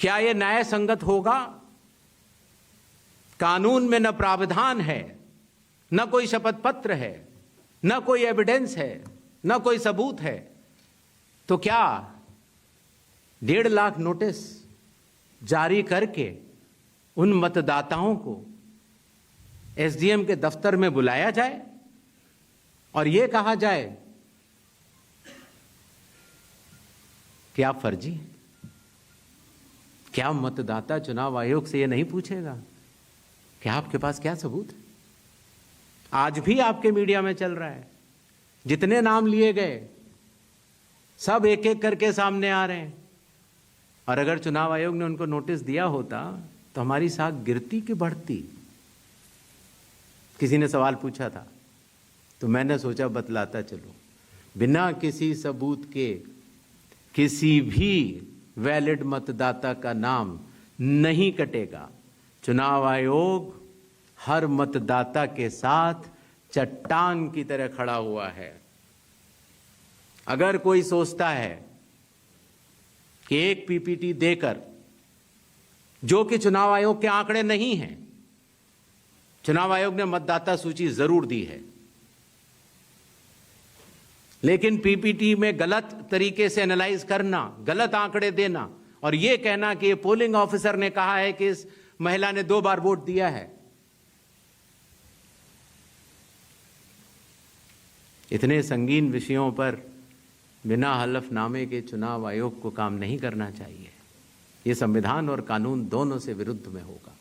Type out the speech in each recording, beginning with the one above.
क्या ये न्याय संगत होगा? कानून में न प्रावधान है, न कोई शपथ पत्र है, न कोई एविडेंस है, न कोई सबूत है, तो क्या 1.5 लाख नोटिस जारी करके उन मतदाताओं को एसडीएम के दफ्तर में बुलाया जाए और यह कहा जाए कि आप फर्जी हैं? क्या मतदाता चुनाव आयोग से यह नहीं पूछेगा कि आपके पास क्या सबूत है? आज भी आपके मीडिया में चल रहा है, जितने नाम लिए गए सब एक एक करके सामने आ रहे हैं। और अगर चुनाव आयोग ने उनको नोटिस दिया होता तो हमारी साख गिरती कि बढ़ती? किसी ने सवाल पूछा था तो मैंने सोचा बतलाता चलो। बिना किसी सबूत के किसी भी वैलिड मतदाता का नाम नहीं कटेगा। चुनाव आयोग हर मतदाता के साथ चट्टान की तरह खड़ा हुआ है। अगर कोई सोचता है कि एक पीपीटी देकर, जो कि चुनाव आयोग के आंकड़े नहीं हैं, चुनाव आयोग ने मतदाता सूची जरूर दी है, लेकिन पीपीटी में गलत तरीके से एनालाइज करना, गलत आंकड़े देना और यह कहना कि पोलिंग ऑफिसर ने कहा है कि इस महिला ने 2 बार वोट दिया है, इतने संगीन विषयों पर बिना हलफनामे के चुनाव आयोग को काम नहीं करना चाहिए। यह संविधान और कानून दोनों से विरुद्ध में होगा।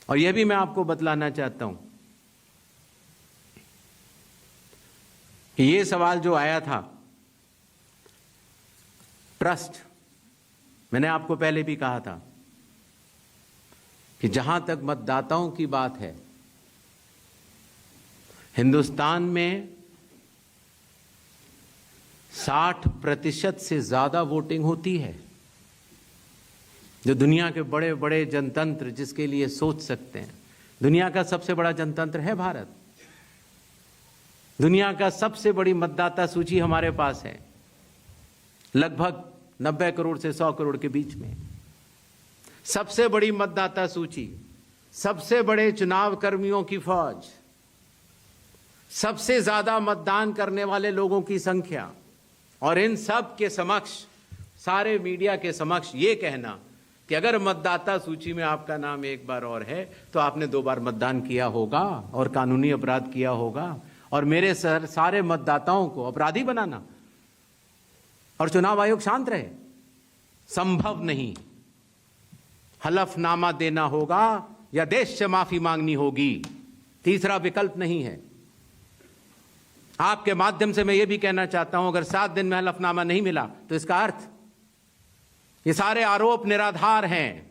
और यह भी मैं आपको बतलाना चाहता हूं कि यह सवाल जो आया था ट्रस्ट, मैंने आपको पहले भी कहा था कि जहां तक मतदाताओं की बात है, हिंदुस्तान में 60% से ज्यादा वोटिंग होती है। जो दुनिया के बड़े बड़े जनतंत्र जिसके लिए सोच सकते हैं, दुनिया का सबसे बड़ा जनतंत्र है भारत। दुनिया का सबसे बड़ी मतदाता सूची हमारे पास है, लगभग 90 करोड़ से 100 करोड़ के बीच में। सबसे बड़ी मतदाता सूची, सबसे बड़े चुनाव कर्मियों की फौज, सबसे ज्यादा मतदान करने वाले लोगों की संख्या, और इन सब के समक्ष, सारे मीडिया के समक्ष ये कहना कि अगर मतदाता सूची में आपका नाम एक बार और है तो आपने 2 बार मतदान किया होगा और कानूनी अपराध किया होगा, और मेरे सारे मतदाताओं को अपराधी बनाना और चुनाव आयोग शांत रहे, संभव नहीं। हलफनामा देना होगा या देश से माफी मांगनी होगी, तीसरा विकल्प नहीं है। आपके माध्यम से मैं यह भी कहना चाहता हूं, अगर 7 दिन में हलफनामा नहीं मिला तो इसका अर्थ ये सारे आरोप निराधार हैं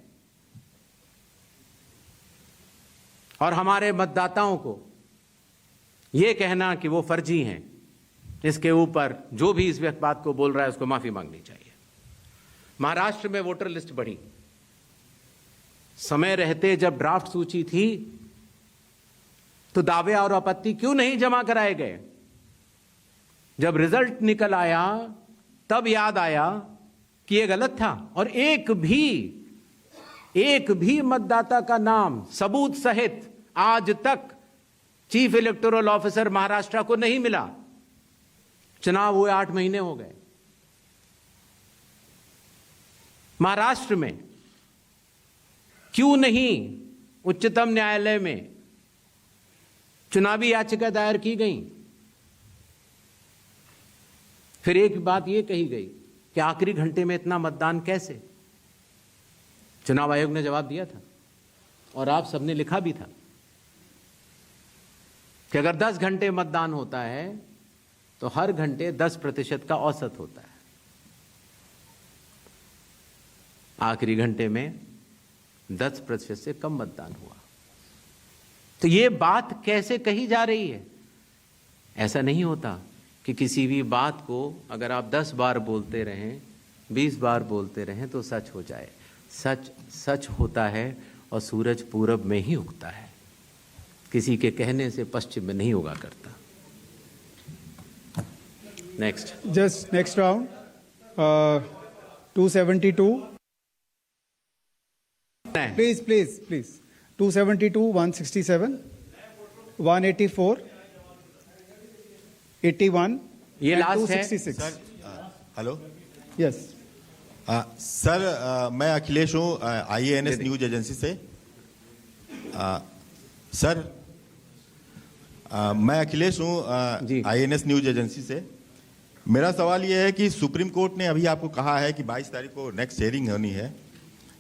और हमारे मतदाताओं को यह कहना कि वो फर्जी हैं, इसके ऊपर जो भी इस बात को बोल रहा है उसको माफी मांगनी चाहिए। महाराष्ट्र में वोटर लिस्ट बढ़ी, समय रहते जब ड्राफ्ट सूची थी तो दावे और आपत्ति क्यों नहीं जमा कराए गए? जब रिजल्ट निकल आया तब याद आया कि यह गलत था, और एक भी मतदाता का नाम सबूत सहित आज तक चीफ इलेक्टोरल ऑफिसर महाराष्ट्र को नहीं मिला। चुनाव हुए 8 महीने हो गए। महाराष्ट्र में क्यों नहीं उच्चतम न्यायालय में चुनावी याचिका दायर की गई? फिर एक बात यह कही गई कि आखिरी घंटे में इतना मतदान कैसे? चुनाव आयोग ने जवाब दिया था और आप सबने लिखा भी था कि अगर 10 घंटे मतदान होता है तो हर घंटे 10% का औसत होता है। आखिरी घंटे में 10% से कम मतदान हुआ। तो यह बात कैसे कही जा रही है? ऐसा नहीं होता कि किसी भी बात को अगर आप 10 बार बोलते रहें, 20 बार बोलते रहें तो सच हो जाए। सच सच होता है और सूरज पूरब में ही उगता है, किसी के कहने से पश्चिम में नहीं उगा करता। Next just next round 272 Please. 272, 167, 184, 81, ये and last है। 266. Hello Yes. सर, मैं अखिलेश हूँ IANS न्यूज एजेंसी से। सर, मैं अखिलेश हूँ जी। IANS न्यूज एजेंसी से। मेरा सवाल यह है कि सुप्रीम कोर्ट ने अभी आपको कहा है कि 22 तारीख को नेक्स्ट हियरिंग होनी है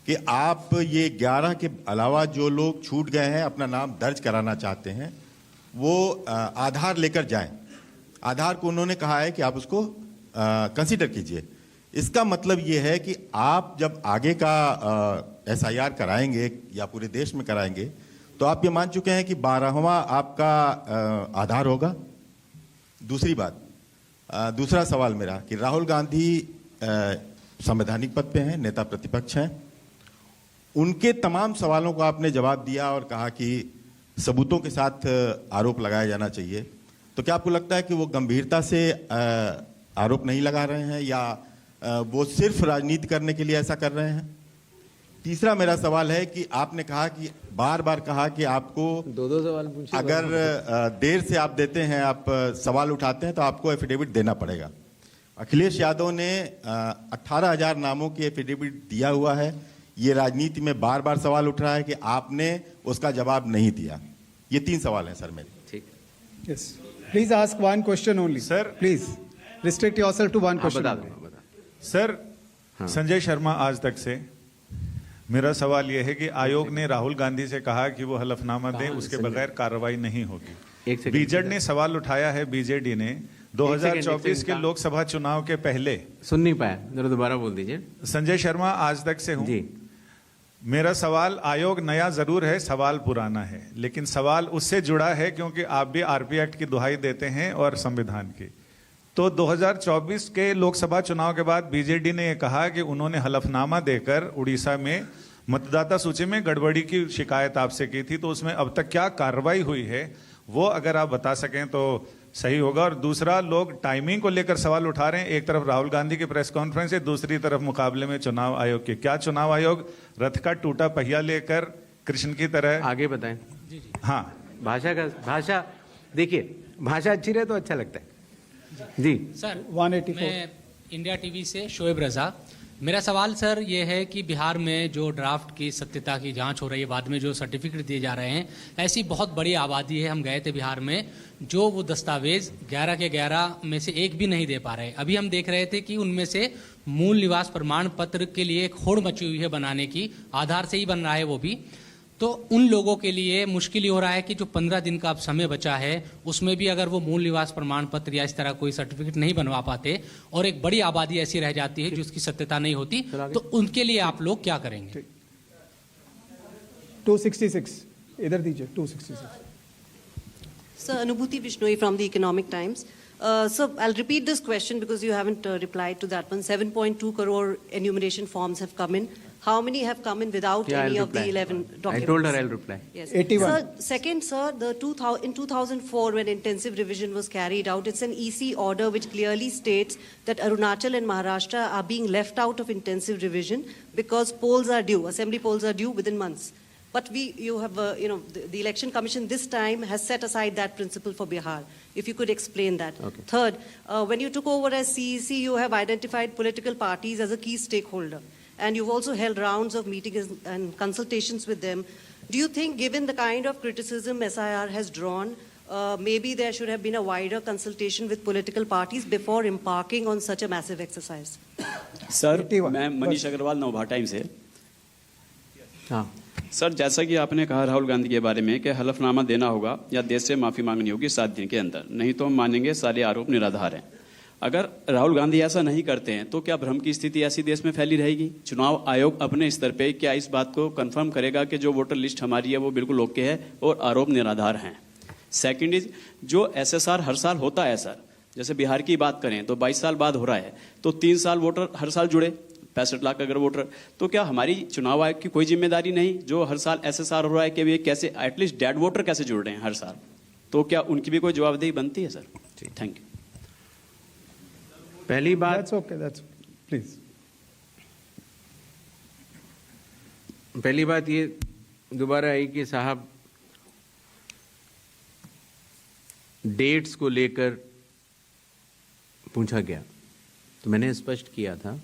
कि आप ये 11 के अलावा जो लोग छूट गए हैं अपना नाम दर्ज कराना चाहते हैं वो आधार लेकर जाएं। आधार को उन्होंने कहा है कि आप उसको कंसीडर कीजिए। इसका मतलब ये है कि आप जब आगे का SIR कराएंगे या पूरे देश में कराएंगे तो आप ये मान चुके हैं कि 12वां आपका आधार होगा। दूसरी बात, दूसरा सवाल मेरा कि राहुल गांधी संवैधानिक पद पे हैं, नेता प्रतिपक्ष हैं, उनके तमाम सवालों को आपने जवाब दिया और कहा कि सबूतों के साथ आरोप लगाया जाना चाहिए। तो क्या आपको लगता है कि वो गंभीरता से आरोप नहीं लगा रहे हैं या वो सिर्फ राजनीति करने के लिए ऐसा कर रहे हैं? तीसरा मेरा सवाल है कि आपने कहा कि बार बार कहा कि आपको दो सवाल पूछे, अगर देर से आप देते हैं, आप सवाल उठाते हैं तो आपको एफिडेविट देना पड़ेगा। अखिलेश यादव ने 18,000 नामों की एफिडेविट दिया हुआ है। ये राजनीति में बार बार सवाल उठ रहा है कि आपने उसका जवाब नहीं दिया। ये 3 सवाल हैं सर मेरे। ठीक। Yes. Please ask one question only. Sir. Please restrict yourself to one question. बता only. दो। सर, हाँ। संजय शर्मा आज तक से मेरा सवाल यह है कि आयोग ने राहुल गांधी से कहा कि वो हलफनामा दे, उसके बगैर कार्रवाई नहीं होगी। एक सेकंड। बीजेडी ने सवाल उठाया है, बीजेडी ने 2024 के लोकसभा चुनाव के पहले। सुन नहीं पाया, जरा दोबारा बोल दीजिए। संजय शर्मा आज तक से हूं जी। मेरा सवाल, आयोग नया जरूर है, सवाल पुराना है, लेकिन सवाल उससे जुड़ा है क्योंकि आप भी RP एक्ट की दुहाई देते हैं और संविधान की। तो 2024 के लोकसभा चुनाव के बाद बीजेडी ने यह कहा कि उन्होंने हलफनामा देकर उड़ीसा में मतदाता सूची में गड़बड़ी की शिकायत आपसे की थी, तो उसमें अब तक क्या कार्रवाई हुई है वो अगर आप बता सकें तो सही होगा। और दूसरा, लोग टाइमिंग को लेकर सवाल उठा रहे हैं, एक तरफ राहुल गांधी की प्रेस कॉन्फ्रेंस है, दूसरी तरफ मुकाबले में चुनाव आयोग के। क्या चुनाव आयोग रथ का टूटा पहिया लेकर कृष्ण की तरह? आगे बताएं। हाँ, भाषा देखिए, भाषा अच्छी रहे तो अच्छा लगता है। जी सर, 184. मैं इंडिया टीवी से शोएब रजा। मेरा सवाल सर ये है कि बिहार में जो ड्राफ्ट की सत्यता की जांच हो रही है, बाद में जो सर्टिफिकेट दिए जा रहे हैं, ऐसी बहुत बड़ी आबादी है। हम गए थे बिहार में, जो वो दस्तावेज 11 के 11 में से एक भी नहीं दे पा रहे। अभी हम देख रहे थे कि उनमें से मूल निवास प्रमाण पत्र के लिए एक होड़ मची हुई है बनाने की, आधार से ही बन रहा है वो भी। तो उन लोगों के लिए मुश्किल ही हो रहा है कि जो 15 दिन का अब समय बचा है उसमें भी अगर वो मूल निवास प्रमाण पत्र या इस तरह कोई सर्टिफिकेट नहीं बनवा पाते और एक बड़ी आबादी ऐसी रह जाती है जिसकी सत्यता नहीं होती, तो उनके लिए आप लोग क्या करेंगे? 266. इधर दीजिए 266. Sir, Anubhuti Bishnoi from the Economic Times. So I'll repeat this question because you haven't replied to that one. 7.2 crore enumeration forms have come in. How many have come in without Yeah, any I'll of the reply. 11 documents? I told her I'll reply. Yes. 81. Sir, second, sir, in 2004 when intensive revision was carried out, it's an EC order which clearly states that Arunachal and Maharashtra are being left out of intensive revision because polls are due, assembly polls are due within months. But the Election Commission this time has set aside that principle for Bihar. If you could explain that. Okay. Third, when you took over as CEC, you have identified political parties as a key stakeholder. And you've also held rounds of meetings and consultations with them. Do you think, given the kind of criticism SIR has drawn, maybe there should have been a wider consultation with political parties before embarking on such a massive exercise? Sir, 81. मैं Manish Agarwal नवभा time से। हाँ, sir, जैसा कि आपने कहा राहुल गांधी के बारे में कि हलफनामा देना होगा या देश से माफी मांगनी होगी 7 दिन के अंदर, नहीं तो हम मानेंगे सारे आरोप निराधार हैं। अगर राहुल गांधी ऐसा नहीं करते हैं तो क्या भ्रम की स्थिति ऐसी देश में फैली रहेगी? चुनाव आयोग अपने स्तर पे क्या इस बात को कंफर्म करेगा कि जो वोटर लिस्ट हमारी है वो बिल्कुल ओके है और आरोप निराधार हैं? सेकंड इज, जो SSR हर साल होता है सर, जैसे बिहार की बात करें तो 22 साल बाद हो रहा है, तो 3 साल वोटर हर साल जुड़े, 65 लाख अगर वोटर, तो क्या हमारी चुनाव आयोग की कोई जिम्मेदारी नहीं जो हर साल SSR हो रहा है कि वे कैसे एटलीस्ट डेड वोटर कैसे जुड़ रहे हैं हर साल, तो क्या उनकी भी कोई जवाबदेही बनती है सर? Thank you. पहली बात, That's okay. Please. पहली बात ये दोबारा आई कि साहब डेट्स को लेकर पूछा गया, तो मैंने स्पष्ट किया था